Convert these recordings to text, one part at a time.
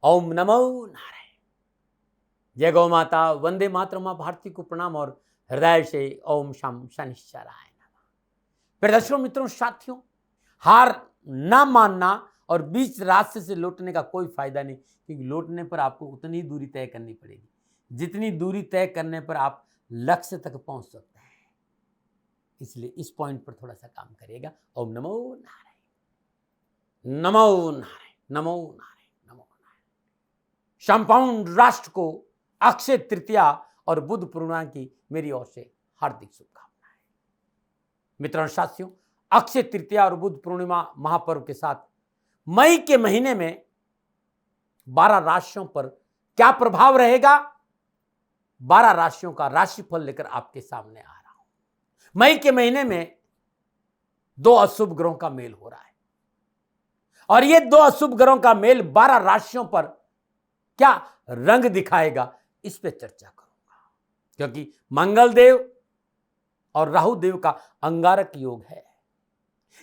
ओम नमो नारायण। जय गौ माता, वंदे मातरम। मां भारती को प्रणाम और हृदय से ओम शम शनिश्चराय नमः। फिर दर्शकों, मित्रों, साथियों, हार ना मानना और बीच रास्ते से लौटने का कोई फायदा नहीं, क्योंकि लौटने पर आपको उतनी दूरी तय करनी पड़ेगी जितनी दूरी तय करने पर आप लक्ष्य तक पहुंच सकते हैं। इसलिए इस पॉइंट पर थोड़ा सा काम करिएगा। ओम नमो नारायण, नमो नारायण, नमो नारायण, नमो नारायण। संपूर्ण राष्ट्र को अक्षय तृतीया और बुद्ध पूर्णिमा की मेरी ओर से हार्दिक शुभकामनाएं। मित्रों साथियों, अक्षय तृतीया और बुद्ध पूर्णिमा महापर्व के साथ मई के महीने में 12 राशियों पर क्या प्रभाव रहेगा, 12 राशियों का राशिफल लेकर आपके सामने आ रहा हूं। मई के महीने में 2 अशुभ ग्रहों का मेल हो रहा है और ये 2 अशुभ ग्रहों का मेल 12 राशियों पर क्या रंग दिखाएगा, इस पे चर्चा करूंगा। क्योंकि मंगल देव और राहु देव का अंगारक योग है।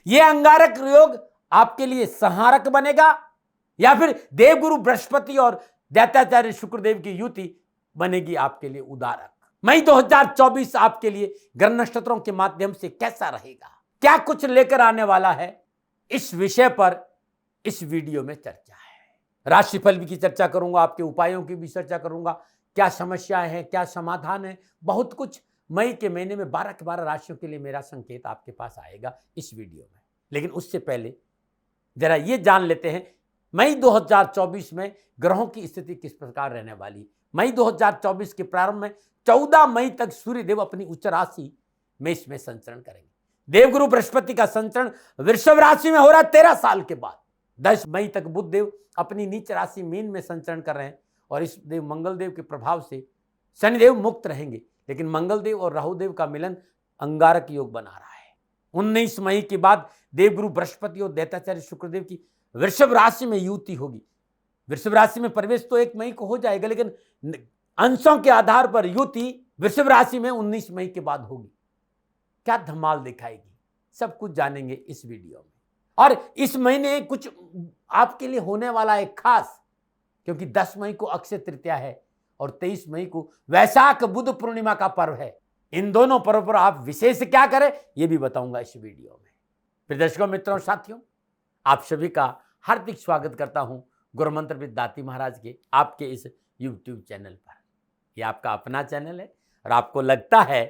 यह अंगारक योग आपके लिए संहारक बनेगा या फिर देवगुरु बृहस्पति और दैत्याचार्य शुक्रदेव की युति बनेगी आपके लिए उदारक। मई 2024 आपके लिए ग्रह नक्षत्रों के माध्यम से कैसा रहेगा, क्या कुछ लेकर आने वाला है, इस विषय पर इस वीडियो में चर्चा है। राशिफल की चर्चा करूंगा, आपके उपायों की भी चर्चा करूंगा, क्या समस्याएं हैं, क्या समाधान है, बहुत कुछ मई के महीने में 12 के 12 राशियों के लिए मेरा संकेत आपके पास आएगा इस वीडियो में। लेकिन उससे पहले जरा ये जान लेते हैं मई 2024 में ग्रहों की स्थिति किस प्रकार रहने वाली। मई 2024 के प्रारंभ में 14 मई तक सूर्यदेव अपनी उच्च राशि मेष में संचरण करेंगे। देवगुरु बृहस्पति का संचरण वृषभ राशि में हो रहा है 13 साल के बाद। 10 मई तक बुध देव अपनी नीच राशि मीन में संचरण कर रहे हैं और इस देव मंगल देव के प्रभाव से शनिदेव मुक्त रहेंगे। लेकिन मंगल देव और राहु देव का मिलन अंगारक योग बना रहा है। 19 मई के बाद देवगुरु बृहस्पति और दैत्याचार्य शुक्रदेव की वृषभ राशि में युति होगी। वृषभ राशि में प्रवेश तो 1 मई को हो जाएगा, लेकिन अंशों के आधार पर युति वृषभ राशि में 19 मई के बाद होगी। क्या धमाल दिखाएगी, सब कुछ जानेंगे इस वीडियो में। और इस महीने कुछ आपके लिए होने वाला है खास, क्योंकि 10 मई को अक्षय तृतीया है और 23 मई को वैशाख बुद्ध पूर्णिमा का पर्व है। इन दोनों पर्व पर आप विशेष क्या करें, यह भी बताऊंगा इस वीडियो में। फिर दर्शकों, मित्रों, साथियों, आप सभी का हार्दिक स्वागत करता हूं गुरु मंत्रविद दाती महाराज के आपके इस YouTube चैनल पर। यह आपका अपना चैनल है और आपको लगता है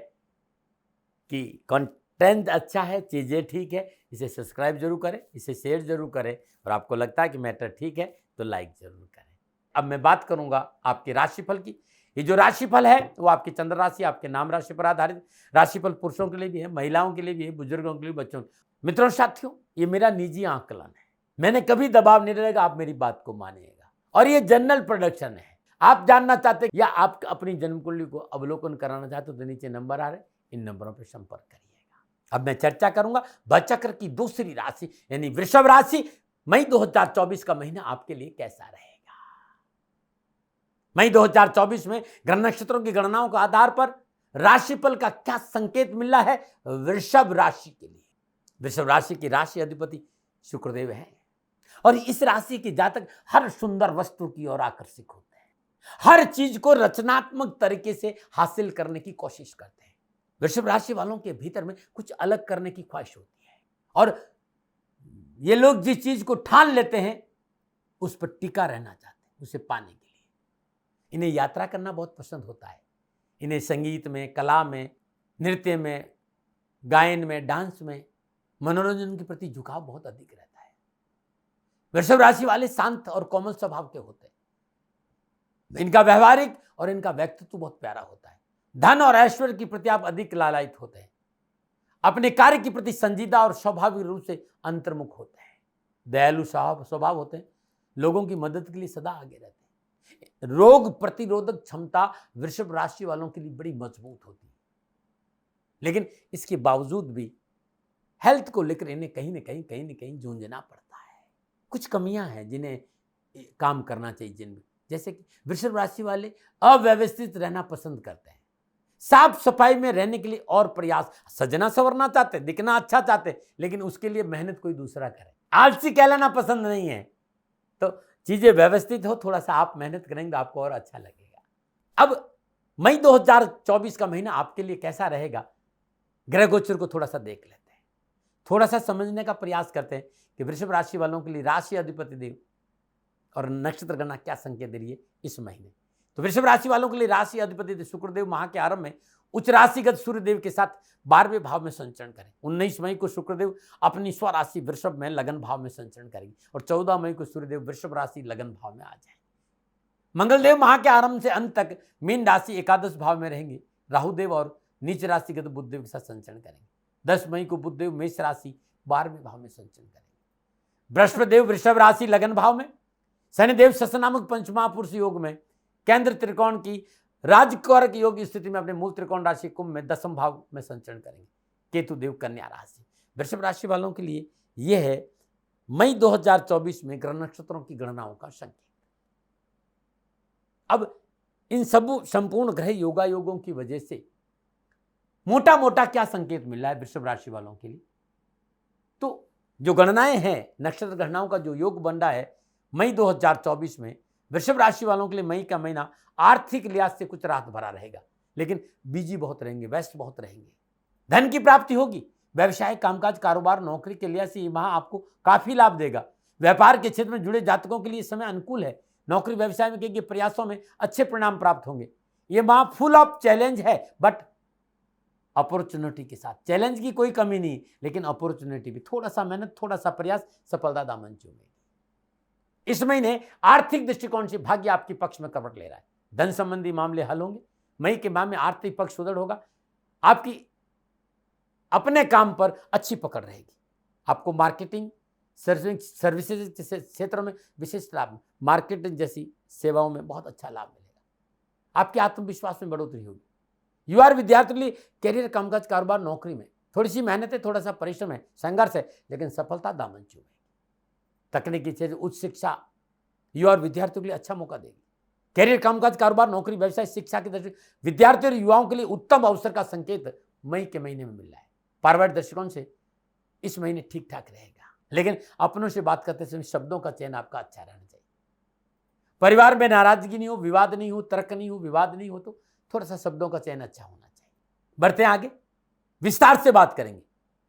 कि कंटेंट अच्छा है, चीजें ठीक है, इसे सब्सक्राइब जरूर करें, इसे शेयर जरूर करें और आपको लगता है कि मैटर ठीक है तो लाइक जरूर करें। अब मैं बात करूंगा आपके राशिफल की। ये जो राशिफल है वो आपकी चंद्र राशि, आपके नाम राशि पर आधारित राशिफल पुरुषों के लिए भी है, महिलाओं के लिए भी है, बुजुर्गों के लिए, बच्चों। मित्रों साथियों, ये मेरा निजी आकलन है, मैंने कभी दबाव नहीं डालेगा, आप मेरी बात को मानिएगा। और ये जनरल प्रोडक्शन है। आप जानना चाहते या आप अपनी जन्म कुंडली को अवलोकन कराना चाहते हो तो नीचे नंबर आ रहे, इन नंबरों पर संपर्क करिएगा। अब मैं चर्चा करूंगा बचक्र की दूसरी राशि यानी वृषभ राशि। मई 2024 का महीना आपके लिए कैसा रहेगा। मई 2024 में ग्रह नक्षत्रों की गणनाओं के आधार पर राशिफल का क्या संकेत मिल रहा है वृषभ राशि के लिए। वृषभ राशि की राशि अधिपति शुक्रदेव है और इस राशि के जातक हर सुंदर वस्तु की ओर आकर्षित होते हैं, हर चीज को रचनात्मक तरीके से हासिल करने की कोशिश करते हैं। वृषभ राशि वालों के भीतर में कुछ अलग करने की ख्वाहिश होती है और ये लोग जिस चीज को ठान लेते हैं उस पर टिका रहना चाहते हैं, उसे पाने के लिए। इन्हें यात्रा करना बहुत पसंद होता है। इन्हें संगीत में, कला में, नृत्य में, गायन में, डांस में, मनोरंजन के प्रति झुकाव बहुत अधिक रहता है। वृषभ राशि वाले शांत और कोमल स्वभाव के होते हैं। इनका व्यवहारिक और इनका व्यक्तित्व बहुत प्यारा होता है। धन और ऐश्वर्य के प्रति आप अधिक लालायित होते हैं। अपने कार्य के प्रति संजीदा और स्वाभाविक रूप से अंतर्मुख होते हैं। दयालु स्वभाव होते हैं। लोगों की मदद के लिए सदा आगे रहते हैं। रोग प्रतिरोधक क्षमता वृषभ राशि वालों के लिए बड़ी मजबूत होती है, लेकिन इसके बावजूद भी हेल्थ को लेकर इन्हें कहीं न कहीं जूझना पड़ता है। कुछ कमियां हैं जिन्हें काम करना चाहिए जिनमें, जैसे कि वृषभ राशि वाले अव्यवस्थित रहना पसंद करते हैं। साफ सफाई में रहने के लिए और प्रयास, सजना संवरना चाहते, दिखना अच्छा चाहते, लेकिन उसके लिए मेहनत कोई दूसरा करे। आलसी कहलाना पसंद नहीं है, तो चीजें व्यवस्थित हो, थोड़ा सा आप मेहनत करेंगे तो आपको और अच्छा लगेगा। अब मई 2024 का महीना आपके लिए कैसा रहेगा, ग्रह गोचर को थोड़ा सा देख लेते हैं, थोड़ा सा समझने का प्रयास करते हैं कि वृषभ राशि वालों के लिए राशि अधिपति देव और नक्षत्र गणना क्या संकेत दे रही है इस महीने। तो वृषभ राशि वालों के लिए राशि अधिपति शुक्रदेव माह के आरंभ में उच्च राशिगत सूर्यदेव के साथ 12वें भाव में संचरण करें। 19 मई को शुक्रदेव अपनी स्वराशि वृषभ में लगन भाव में संचरण करेंगे और 14 मई को सूर्यदेव वृषभ राशि लगन भाव में आ जाएंगे। मंगलदेव माह के आरंभ से अंत तक मीन राशि एकादश भाव में रहेंगे। राहुदेव और नीच राशिगत बुधदेव के साथ संचरण करेंगे। 10 मई को बुधदेव मेष राशि 12वें भाव में संचरण करेंगे। बृहस्पतिदेव वृषभ राशि लगन भाव में, शनिदेव शश नामक पंचमहापुरुष योग में, केंद्र त्रिकोण की राजकारक योग की स्थिति में अपने मूल त्रिकोण राशि कुंभ में 10वें भाव में संचरण करेंगे। केतु देव कन्या राशि। वृषभ राशि वालों के लिए यह है मई 2024 में ग्रह नक्षत्रों की गणनाओं का संकेत। अब इन सब संपूर्ण ग्रह योगायोगों की वजह से मोटा मोटा क्या संकेत मिल रहा है वृषभ राशि वालों के लिए, तो जो गणनाएं हैं, नक्षत्र गणनाओं का जो योग बन रहा है मई 2024 में वृषभ राशि वालों के लिए मई का महीना आर्थिक लिहाज से कुछ राहत भरा रहेगा, लेकिन बिजी बहुत रहेंगे, व्यस्त बहुत रहेंगे। धन की प्राप्ति होगी। व्यवसाय, कामकाज, कारोबार, नौकरी के लिहाज से ये माह आपको काफी लाभ देगा। व्यापार के क्षेत्र में जुड़े जातकों के लिए समय अनुकूल है। नौकरी व्यवसाय में किए प्रयासों में अच्छे परिणाम प्राप्त होंगे। ये माह फुल ऑफ चैलेंज है, बट अपॉर्चुनिटी के साथ। चैलेंज की कोई कमी नहीं, लेकिन अपॉर्चुनिटी भी। थोड़ा सा मेहनत, थोड़ा सा प्रयास, सफलता दामन चूमेगी। इस महीने आर्थिक दृष्टिकोण से भाग्य आपके पक्ष में करवट ले रहा है। धन संबंधी मामले हल होंगे। मई के माह में आर्थिक पक्ष सुदृढ़ होगा। आपकी अपने काम पर अच्छी पकड़ रहेगी। आपको मार्केटिंग, सर्विसेज क्षेत्रों में विशेष लाभ, मार्केटिंग जैसी सेवाओं में बहुत अच्छा लाभ मिलेगा। आपके आत्मविश्वास में बढ़ोतरी होगी। युवा विद्यार्थियों के लिए करियर, कामकाज, कारोबार, नौकरी में थोड़ी सी मेहनत है, थोड़ा सा परिश्रम है, संघर्ष है, लेकिन सफलता दामन चूमेगी। तकनीकी क्षेत्र, उच्च शिक्षा युवा और विद्यार्थियों के लिए अच्छा मौका देगी। करियर, कामकाज, कारोबार, नौकरी, व्यवसाय, शिक्षा की दृष्टि विद्यार्थियों और युवाओं के लिए उत्तम अवसर का संकेत मई के महीने में मिल रहा है। पारिवारिक दृष्टिकोण से इस महीने ठीक ठाक रहेगा, लेकिन अपनों से बात करते समय शब्दों का चयन आपका अच्छा रहना चाहिए। परिवार में नाराजगी नहीं हो, विवाद नहीं हो, तर्क नहीं हो, विवाद नहीं हो, तो थोड़ा सा शब्दों का चयन अच्छा होना चाहिए। बढ़ते हैं आगे, विस्तार से बात करेंगे।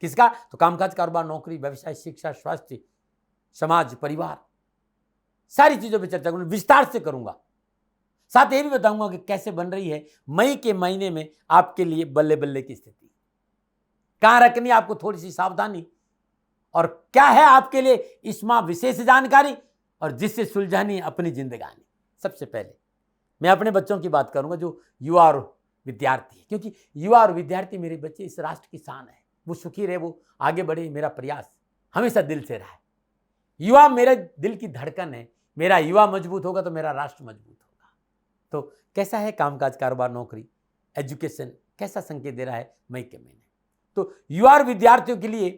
किसका? तो कामकाज, कारोबार, नौकरी, व्यवसाय, शिक्षा, स्वास्थ्य, समाज, परिवार, सारी चीजों पर चर्चा करूंगा, विस्तार से करूंगा। साथ ये भी बताऊंगा कि कैसे बन रही है मई के महीने में आपके लिए बल्ले बल्ले की स्थिति, कहां रखनी आपको थोड़ी सी सावधानी, और क्या है आपके लिए इस माह विशेष जानकारी, और जिससे सुलझानी अपनी जिंदगानी। सबसे पहले मैं अपने बच्चों की बात करूंगा, जो युवा और विद्यार्थी, क्योंकि युवा और विद्यार्थी मेरे बच्चे इस राष्ट्र की शान है। वो सुखी रहे, वो आगे बढ़े, मेरा प्रयास हमेशा दिल से रहा है। युवा मेरे दिल की धड़कन है। मेरा युवा मजबूत होगा तो मेरा राष्ट्र मजबूत होगा। तो कैसा है कामकाज, कारोबार, नौकरी, एजुकेशन, कैसा संकेत दे रहा है मई के महीने? तो युवा और विद्यार्थियों के लिए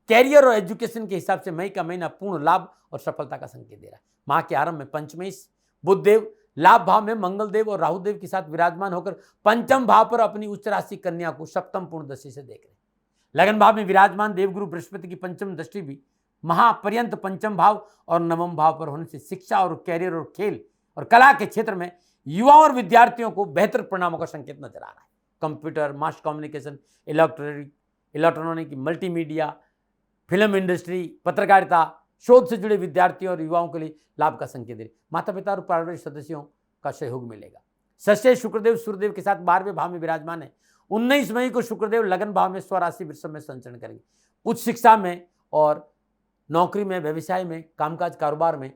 कैरियर और एजुकेशन के हिसाब से मई का महीना पूर्ण लाभ और सफलता का संकेत दे रहा है। माह के आरंभ में पंचमेश बुधदेव लाभ भाव में मंगलदेव और राहुदेव के साथ विराजमान होकर पंचम भाव पर अपनी उच्च राशि कन्या को सप्तम पूर्ण दृष्टि से देख रहे हैं। लगन भाव में विराजमान देवगुरु बृहस्पति की पंचम दृष्टि भी महापर्यंत पंचम भाव और नवम भाव पर होने से शिक्षा और कैरियर और खेल और कला के क्षेत्र में युवाओं और विद्यार्थियों को बेहतर परिणामों का संकेत नजर आ रहा है। Computer, mass communication, electronic, multimedia, film industry, पत्रकारिता, शोध से जुड़े विद्यार्थियों और युवाओं के लिए लाभ का संकेत दे। माता पिता और पारिवारिक सदस्यों का सहयोग मिलेगा। षष्ठ शुक्रदेव सूर्यदेव के साथ 12वें भाव में विराजमान है। 19 मई को शुक्रदेव लगन भाव में स्वराशि वृषभ में संचरण करेंगे। उच्च शिक्षा में और नौकरी में, व्यवसाय में, कामकाज, कारोबार में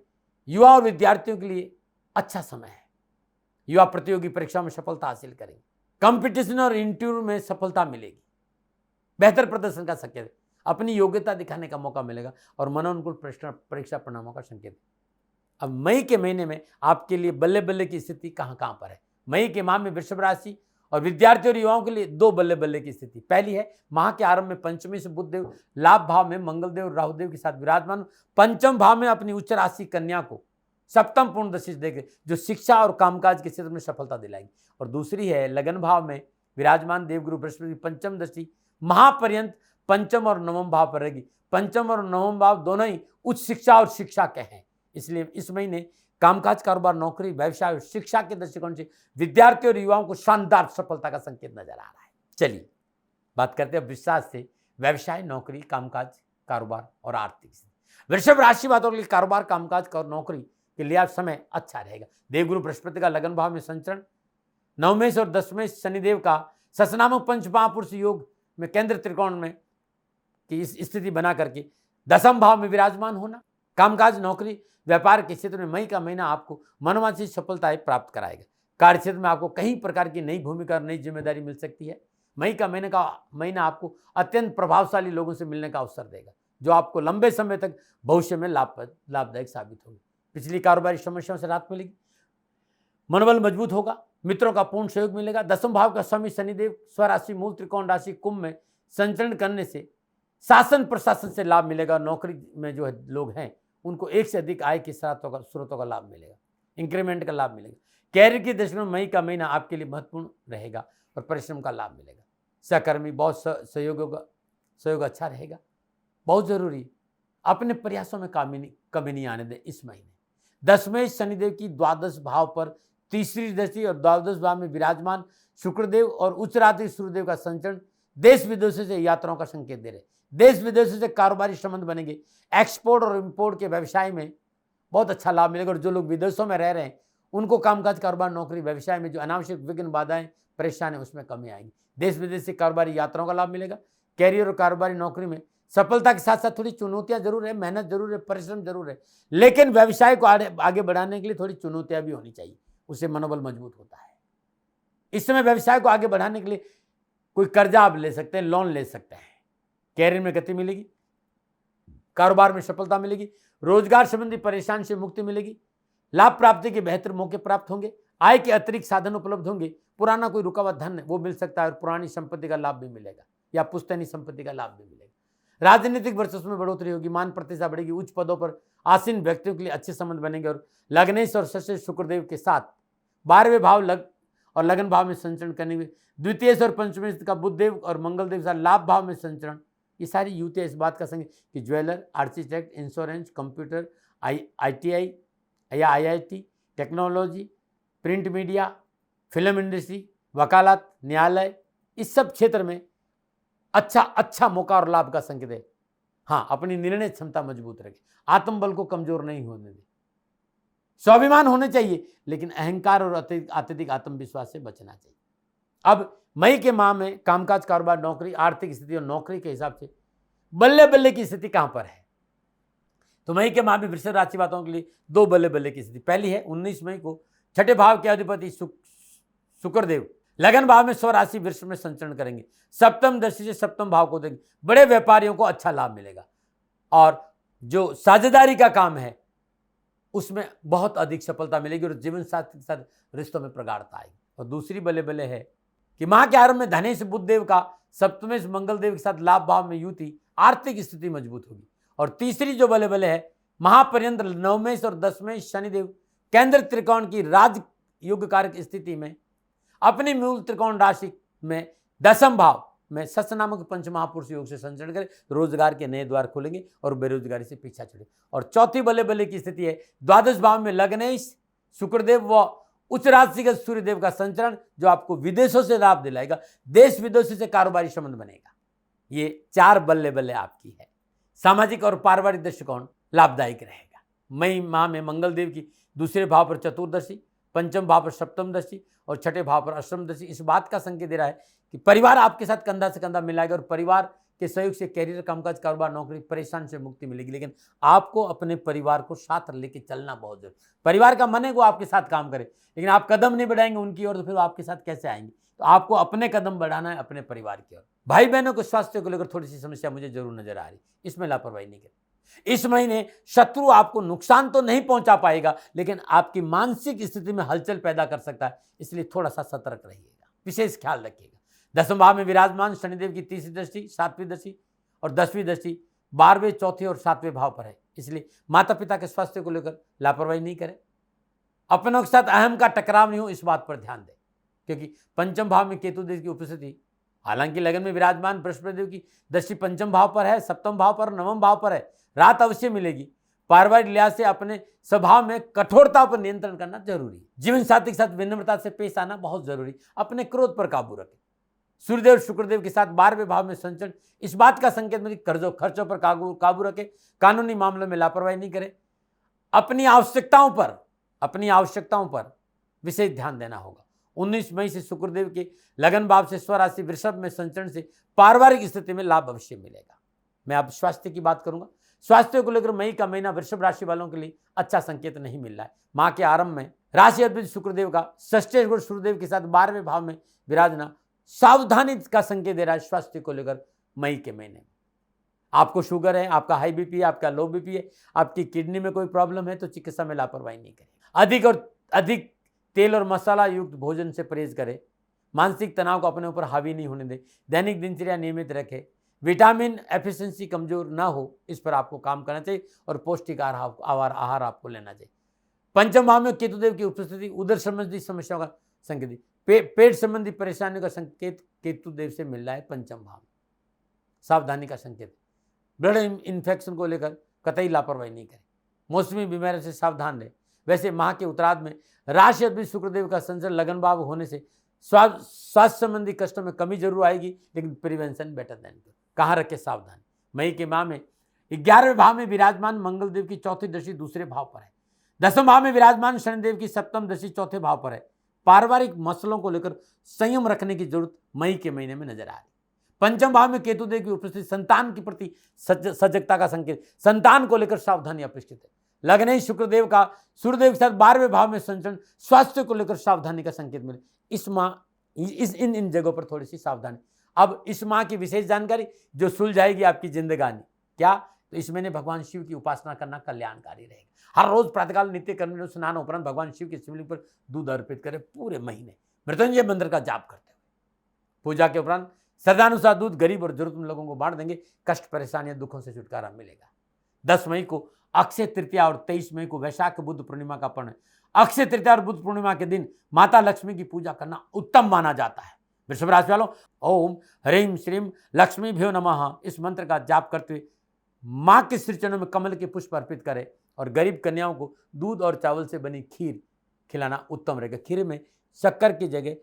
युवा और विद्यार्थियों के लिए अच्छा समय है। युवा प्रतियोगी परीक्षा में सफलता हासिल करेंगे। कंपटीशन और इंटरव्यू में सफलता मिलेगी। बेहतर प्रदर्शन का संकेत, अपनी योग्यता दिखाने का मौका मिलेगा और मनोनुकूल परीक्षा परिणामों का संकेत। अब मई के महीने में आपके लिए बल्ले बल्ले की स्थिति कहां कहां पर है? मई के माह में वृषभ राशि और विद्यार्थियों और युवाओं के लिए दो बल्ले बल्ले की स्थिति। पहली है माह के आरंभ में पंचमी से बुधदेव लाभ भाव में मंगलदेव और राहुदेव के साथ विराजमान पंचम भाव में अपनी उच्च राशि कन्या को सप्तम पूर्ण दृष्टि देकर जो शिक्षा और कामकाज के क्षेत्र में सफलता दिलाएगी। और दूसरी है लगन भाव में विराजमान देवगुरु बृहस्पति पंचम दृष्टि महापर्यंत पंचम और नवम भाव पर रहेगी। पंचम और नवम भाव दोनों ही उच्च शिक्षा और शिक्षा के हैं। इसलिए इस महीने कामकाज, कारोबार, नौकरी, व्यवसाय और शिक्षा के दृष्टिकोण से विद्यार्थियों और युवाओं को शानदार सफलता का संकेत नजर आ रहा है। चलिए बात करते हैं विश्वास से व्यवसाय, नौकरी, कामकाज, कारोबार और आर्थिक स्थिति। वृषभ राशि वालों के लिए कारोबार, कामकाज और नौकरी के लिए आज समय अच्छा रहेगा। देवगुरु बृहस्पति का लगन भाव में संचरण, नवमेश और दशमेश शनिदेव का ससनामक पंच महापुरुष योग में केंद्र त्रिकोण में की इस स्थिति बना करके दसम भाव में विराजमान होना, कामकाज, नौकरी, व्यापार के क्षेत्र में मई का महीना आपको मनोवांछित सफलताएं प्राप्त कराएगा। कार्य क्षेत्र में आपको कई प्रकार की नई भूमिका और नई जिम्मेदारी मिल सकती है। मई का महीना आपको अत्यंत प्रभावशाली लोगों से मिलने का अवसर देगा, जो आपको लंबे समय तक भविष्य में लाभदायक साबित होगी। पिछली कारोबारी समस्याओं से राहत मिलेगी, मनोबल मजबूत होगा, मित्रों का पूर्ण सहयोग मिलेगा। दसम भाव का स्वामी शनिदेव स्वराशि मूल त्रिकोण राशि कुंभ में संचरण करने से शासन प्रशासन से लाभ मिलेगा। नौकरी में जो लोग हैं उनको एक से अधिक आय के स्रोतों का लाभ मिलेगा, इंक्रीमेंट का लाभ मिलेगा। कैरियर की दृष्टि में मई का महीना आपके लिए महत्वपूर्ण रहेगा और परिश्रम का लाभ मिलेगा। सहकर्मी बहुत सहयोग अच्छा रहेगा, बहुत जरूरी। अपने प्रयासों में कमी नहीं आने दें इस महीने। दसवें शनिदेव की द्वादश भाव पर तीसरी दृष्टि और द्वादश भाव में विराजमान शुक्रदेव और उच्च रात्रि सूर्यदेव का संचरण देश विदेशों से यात्राओं का संकेत दे रहे। देश विदेशों से कारोबारी संबंध बनेंगे। एक्सपोर्ट और इंपोर्ट के व्यवसाय में बहुत अच्छा लाभ मिलेगा और जो लोग विदेशों में रह रहे हैं उनको कामकाज, कारोबार, नौकरी, व्यवसाय में जो अनावश्यक विघ्न, बाधाएं, परेशानी उसमें कमी आएगी। देश विदेश से कारोबारी यात्राओं का लाभ मिलेगा। कैरियर और कारोबारी नौकरी में सफलता के साथ साथ थोड़ी चुनौतियां जरूर है, मेहनत जरूर है, परिश्रम जरूर है, लेकिन व्यवसाय को आगे बढ़ाने के लिए थोड़ी चुनौतियां भी होनी चाहिए, उससे मनोबल मजबूत होता है। इस समय व्यवसाय को आगे बढ़ाने के लिए कोई कर्जा आप ले सकते हैं, लोन ले सकते हैं। कैरियर में गति मिलेगी, कारोबार में सफलता मिलेगी, रोजगार संबंधी परेशानी से मुक्ति मिलेगी, लाभ प्राप्ति के बेहतर मौके प्राप्त होंगे, आय के अतिरिक्त साधन उपलब्ध होंगे, पुराना कोई रुका हुआ धन वो मिल सकता है और पुरानी संपत्ति का लाभ भी मिलेगा या पुश्तैनी संपत्ति का लाभ भी मिलेगा। राजनीतिक वर्चस्व में बढ़ोतरी होगी, मान प्रतिष्ठा बढ़ेगी, उच्च पदों पर आसीन व्यक्तियों के लिए अच्छे संबंध बनेंगे और लग्नेश और शशि शुक्रदेव के साथ 12वें भाव और लगन भाव में संचरण करने में द्वितीय और पंचमें का बुधदेव और मंगलदेव के साथ लाभ भाव में संचरण, ये सारी युतियाँ इस बात का संग कि jeweller, architect, insurance, computer, ITI या IIT, technology, print media, film industry, वकालत, न्यायालय, इस सब क्षेत्र में अच्छा मौका और लाभ का संकेत है। हाँ, अपनी निर्णय क्षमता मजबूत रखें, आत्मबल को कमजोर नहीं होने दें, स्वाभिमान होने चाहिए, लेकिन अहंकार और अत्यधिक आत्मविश्वास से बचना चाहिए। अब मई के माह में कामकाज, कारोबार, नौकरी, आर्थिक स्थिति और नौकरी के हिसाब से बल्ले बल्ले की स्थिति कहां पर है, तो मई के माह में वृषभ राशि वालों के लिए 2 बल्ले बल्ले की स्थिति। पहली है 19 मई को छठे भाव के अधिपति शुक्रदेव लगन भाव में स्वराशि वृषभ में संचरण करेंगे। सप्तम दृष्टि से सप्तम भाव को देंगे। बड़े व्यापारियों को अच्छा लाभ मिलेगा और जो साझेदारी का काम है उसमें बहुत अधिक सफलता मिलेगी और जीवन साथी के साथ रिश्तों में प्रगाढ़ता आएगी। और दूसरी बल्ले बल्ले है कि माह के आरंभ में धनेश बुधदेव का सप्तमेश मंगलदेव के साथ लाभ भाव में युति, आर्थिक स्थिति मजबूत होगी। और तीसरी जो बल्ले बल्ले है महापर्यंत नवमेश और दशमेश शनिदेव केंद्र त्रिकोण की राज युग कारक स्थिति में अपनी मूल त्रिकोण राशि में दसम भाव में सस नामक पंच महापुरुष योग से संचरण करें, रोजगार के नए द्वार खुलेंगे और बेरोजगारी से पीछा छुड़े। और चौथी बल्ले बल्ले की स्थिति है द्वादश भाव में लग्नेश शुक्रदेव व उच्च राशि का सूर्यदेव का संचरण, जो आपको विदेशों से लाभ दिलाएगा, देश विदेशों से कारोबारी संबंध बनेगा। ये 4 बल्ले बल्ले आपकी है। सामाजिक और पारिवारिक दृष्टिकोण लाभदायक रहेगा। मई माह में मंगलदेव की दूसरे भाव पर चतुर्दशी, पंचम भाव पर सप्तम दृष्टि और छठे भाव पर अष्टम दृष्टि इस बात का संकेत दे रहा है कि परिवार आपके साथ कंधा से कंधा मिलाएगा और परिवार के सहयोग से कैरियर, कामकाज, कारोबार, नौकरी, परेशान से मुक्ति मिलेगी। लेकिन आपको अपने परिवार को साथ लेके चलना बहुत जरूरी। परिवार का मन है वो आपके साथ काम करे, लेकिन आप कदम नहीं बढ़ाएंगे उनकी ओर तो फिर वो आपके साथ कैसे आएंगे। तो आपको अपने कदम बढ़ाना है अपने परिवार की ओर। भाई बहनों को स्वास्थ्य को लेकर थोड़ी सी समस्या मुझे जरूर नजर आ रही, इसमें लापरवाही नहीं करें। इस महीने शत्रु आपको नुकसान तो नहीं पहुंचा पाएगा, लेकिन आपकी मानसिक स्थिति में हलचल पैदा कर सकता है, इसलिए थोड़ा सा सतर्क रहिएगा, विशेष ख्याल रखिएगा। दसम भाव में विराजमान शनिदेव की तीसरी दृष्टि, 7वीं दृष्टि और 10वीं दृष्टि 12वें, 4थे और 7वें भाव पर है, इसलिए माता पिता के स्वास्थ्य को लेकर लापरवाही नहीं करें। अपनों के साथ अहम का टकराव नहीं हो, इस बात पर ध्यान दें, क्योंकि पंचम भाव में केतु देव की उपस्थिति, हालांकि लगन में विराजमान बृहस्पति देव की दृष्टि पंचम भाव पर है, सप्तम भाव पर, नवम भाव पर है, रात अवश्य मिलेगी, पारिवारिक लिहाज से अपने स्वभाव में कठोरता पर नियंत्रण करना जरूरी है। जीवन साथी के साथ विनम्रता से पेश आना बहुत जरूरी। अपने क्रोध पर काबू रखें। सूर्यदेव शुक्रदेव के साथ 12वें भाव में संचरण इस बात का संकेत में कर्जों खर्चों पर काबू रखें। कानूनी मामलों में लापरवाही नहीं करें। अपनी आवश्यकताओं पर विशेष ध्यान देना होगा। 19 मई से शुक्रदेव के लगन भाव से स्वराशि वृषभ में संचरण से पारिवारिक स्थिति में लाभ अवश्य मिलेगा। मैं अब स्वास्थ्य की बात करूंगा। स्वास्थ्य को लेकर मई का महीना वृषभ राशि वालों के लिए अच्छा संकेत नहीं मिल रहा है। माह के आरंभ में राशि अधिपति शुक्रदेव का षष्ठेश गुरु सूर्यदेव के साथ 12वें भाव में विराजना सावधानी का संकेत दे रहा है। स्वास्थ्य को लेकर मई के महीने में आपको शुगर है, आपका हाई बीपी है, आपका लो बीपी है, आपकी किडनी में कोई प्रॉब्लम है तो चिकित्सा में लापरवाही नहीं करें। अधिक तेल और मसाला युक्त भोजन से परहेज करें। मानसिक तनाव को अपने ऊपर हावी नहीं होने दें। दैनिक दिनचर्या नियमित रखें। विटामिन एफिशिएंसी कमजोर ना हो, इस पर आपको काम करना चाहिए और पौष्टिक आहार आपको लेना चाहिए। पंचम भाव में केतुदेव की उपस्थिति उदर संबंधी समस्याओं का संकेत, पेट संबंधी परेशानियों का संकेत केतुदेव से मिल रहा है। पंचम भाव में सावधानी का संकेत। ब्लड इन्फेक्शन को लेकर कतई लापरवाही नहीं करें। मौसमी बीमारी से सावधान रहे। वैसे माह के उत्तरार्ध में राशि अधिपति शुक्रदेव का संचरण लगन भाव होने से स्वास्थ्य संबंधी कष्टों में कमी जरूर आएगी, लेकिन प्रिवेंशन बेटर देन क्योर। कहाँ रखे सावधान। मई के माह में 11वें भाव में विराजमान मंगल देव की चौथी दृष्टि दूसरे भाव पर है। 10वें भाव में विराजमान शनिदेव की सप्तम दृष्टि चौथे भाव पर है। पारिवारिक मसलों को लेकर संयम रखने की जरूरत मई के महीने में नजर आ रही। पंचम भाव में केतुदेव की उपस्थिति संतान के प्रति सजगता का संकेत। संतान को लेकर सावधानी अपेक्षित है। लग्न शुक्रदेव का सूर्यदेव के साथ 12वें भाव में संचरण स्वास्थ्य को लेकर सावधानी का संकेत मिले। इस माह इन जगहों पर थोड़ी सी सावधानी। अब इस माह की विशेष जानकारी जो सुलझाएगी आपकी जिंदगानी क्या, तो इस महीने भगवान शिव की उपासना करना कल्याणकारी रहेगा। हर रोज प्रातःकाल नित्य कर्म स्नान उपरांत भगवान शिव के शिवलिंग पर दूध अर्पित करें। पूरे महीने मृत्युंजय मंत्र का जाप करते हुए पूजा के उपरांत श्रद्धानुसार दूध गरीब और जरूरतमंद लोगों को बांट देंगे। कष्ट परेशानियां दुखों से छुटकारा मिलेगा। 10 मई को अक्षय तृतीया और 23 मई को वैशाख बुद्ध पूर्णिमा का पर्व है। अक्षय तृतीया और बुद्ध पूर्णिमा के दिन माता लक्ष्मी की पूजा करना उत्तम माना जाता है। वृषभ राशि वालों, ओम ह्रीम श्रीम लक्ष्मीभ्यो नमः इस मंत्र का जाप करते हुए माँ के श्री चरणों में कमल के पुष्प अर्पित करें और गरीब कन्याओं को दूध और चावल से बनी खीर खिलाना उत्तम रहेगा। खीर में शक्कर की जगह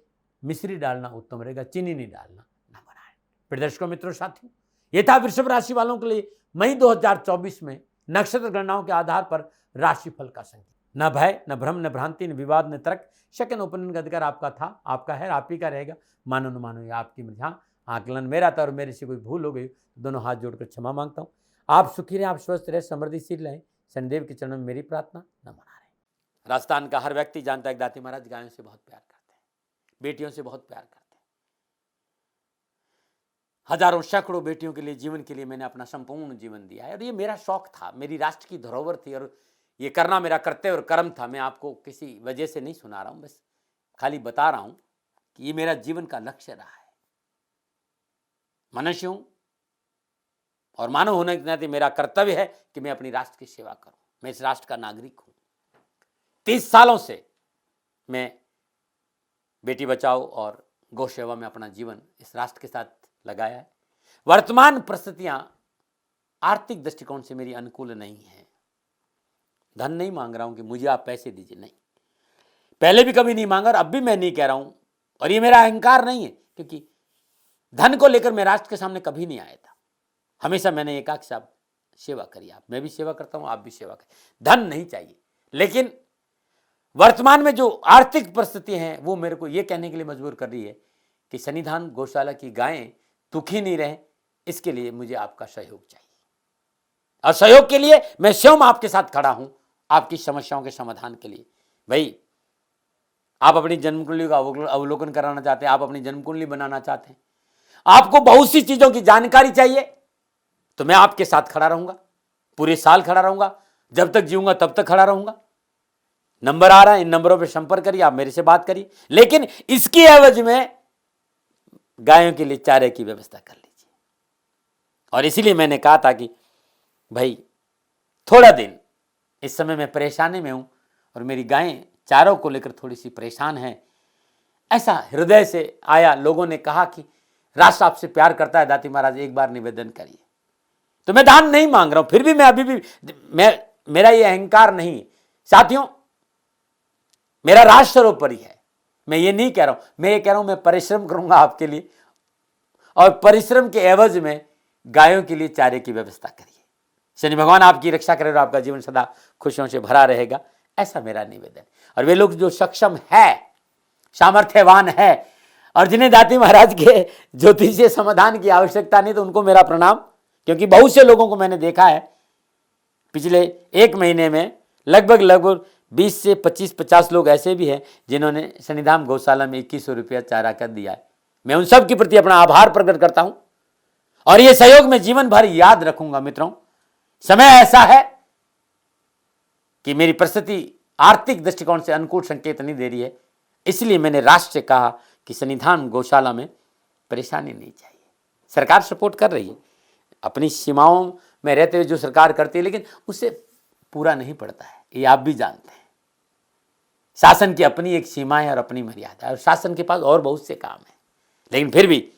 मिश्री डालना उत्तम रहेगा, चीनी नहीं डालना ना बनाए। प्रदर्शकों मित्रों साथियों, ये था वृषभ राशि वालों के लिए मई 2024 में नक्षत्र गणनाओं के आधार पर राशिफल का संकेत। न भय, न भ्रम, न भ्रांति, न विवाद, न तर्क, शक एंड ओपिनियन का अधिकार आपका था, आपका है, आप ही का रहेगा। मानो न मानो ये आपकी मर्जी। हाँ, आकलन मेरा था और मेरे से कोई भूल हो गई तो दोनों हाथ जोड़कर क्षमा मांगता हूँ। आप सुखी रहें, आप स्वस्थ रहे, समृद्धिशील रहें। शनिदेव के चरणों में मेरी प्रार्थना, नमन रहे। राजस्थान का हर व्यक्ति जानता है कि दाती महाराज गायों से बहुत प्यार करते हैं, बेटियों से बहुत प्यार करते हैं। हजारों सैकड़ों बेटियों के लिए, जीवन के लिए मैंने अपना संपूर्ण जीवन दिया है और ये मेरा शौक था, मेरी राष्ट्र की धरोहर थी और ये करना मेरा कर्तव्य और कर्म था। मैं आपको किसी वजह से नहीं सुना रहा हूं, बस खाली बता रहा हूं कि ये मेरा जीवन का लक्ष्य रहा है। मनुष्य हूं और मानव होने के नाते मेरा कर्तव्य है कि मैं अपनी राष्ट्र की सेवा करूं। मैं इस राष्ट्र का नागरिक हूं। 30 सालों से मैं बेटी बचाओ और गौ सेवा में अपना जीवन इस राष्ट्र के साथ लगाया है। वर्तमान परिस्थितियां आर्थिक दृष्टिकोण से मेरी अनुकूल नहीं है। धन नहीं मांग रहा हूं कि मुझे आप पैसे दीजिए, नहीं, पहले भी कभी नहीं मांगा और अब भी मैं नहीं कह रहा हूं। और ये मेरा अहंकार नहीं है, क्योंकि धन को लेकर मैं राष्ट्र के सामने कभी नहीं आया था। हमेशा मैंने ये कहा कि साहब सेवा करिए, आप, मैं भी सेवा करता हूं, आप भी सेवा करें। धन नहीं चाहिए, लेकिन वर्तमान में जो आर्थिक परिस्थिति हैं वो मेरे को ये कहने के लिए मजबूर कर रही है कि सन्निधान गौशाला की गायें दुखी नहीं रहे, इसके लिए मुझे आपका सहयोग चाहिए। और सहयोग के लिए मैं स्वयं आपके साथ खड़ा हूं, आपकी समस्याओं के समाधान के लिए। भाई, आप अपनी जन्म कुंडली का अवलोकन कराना चाहते हैं, आप अपनी जन्म कुंडली बनाना चाहते हैं, आपको बहुत सी चीजों की जानकारी चाहिए, तो मैं आपके साथ खड़ा रहूंगा, पूरे साल खड़ा रहूंगा, जब तक जीऊंगा तब तक खड़ा रहूंगा। नंबर आ रहा है, इन नंबरों पर संपर्क करिए, आप मेरे से बात करिए, लेकिन इसकी एवज में गायों के लिए चारे की व्यवस्था कर लीजिए। और इसीलिए मैंने कहा था कि भाई थोड़ा दिन इस समय मैं परेशानी में हूं और मेरी गायें चारों को लेकर थोड़ी सी परेशान हैं। ऐसा हृदय से आया, लोगों ने कहा कि राष्ट्र आपसे प्यार करता है दाती महाराज, एक बार निवेदन करिए। तो मैं दान नहीं मांग रहा हूं, फिर भी मैं अभी भी मैं मेरा ये अहंकार नहीं साथियों, मेरा राज सर्वोपरि है। मैं ये नहीं कह रहा हूं, मैं ये कह रहा हूं मैं परिश्रम करूंगा आपके लिए, और परिश्रम के एवज में गायों के लिए चारे की व्यवस्था करिए। शनि भगवान आपकी रक्षा करे और आपका जीवन सदा खुशियों से भरा रहेगा, ऐसा मेरा निवेदन। और वे लोग जो सक्षम है, सामर्थ्यवान है, और जिन्हें दाती महाराज के ज्योतिषीय समाधान की आवश्यकता नहीं, तो उनको मेरा प्रणाम। क्योंकि बहुत से लोगों को मैंने देखा है पिछले 1 महीने में, लगभग 20 से 25-50 लोग ऐसे भी हैं जिन्होंने शनिधाम गौशाला में 2100 रुपया चारा कर दिया है। मैं उन सब के प्रति अपना आभार प्रकट करता हूं, और ये सहयोग मैं जीवन भर याद रखूंगा। मित्रों, समय ऐसा है कि मेरी परिस्थिति आर्थिक दृष्टिकोण से अनुकूल संकेत नहीं दे रही है, इसलिए मैंने राष्ट्र से कहा कि शनिधाम गौशाला में परेशानी नहीं चाहिए। सरकार सपोर्ट कर रही है, अपनी सीमाओं में रहते हुए जो सरकार करती है, लेकिन उससे पूरा नहीं पड़ता है, ये आप भी जानते हैं। शासन की अपनी एक सीमा है और अपनी मर्यादा है, और शासन के पास और बहुत से काम है। लेकिन फिर भी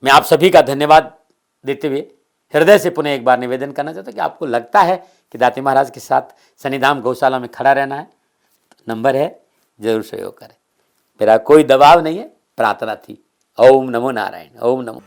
मैं आप सभी का धन्यवाद देते हुए हृदय से पुनः एक बार निवेदन करना चाहता हूं कि आपको लगता है कि दाती महाराज के साथ शनिधाम गौशाला में खड़ा रहना है, तो नंबर है, जरूर सहयोग करें। मेरा कोई दबाव नहीं है, प्रार्थना थी। ओम नमो नारायण। ओम नमो।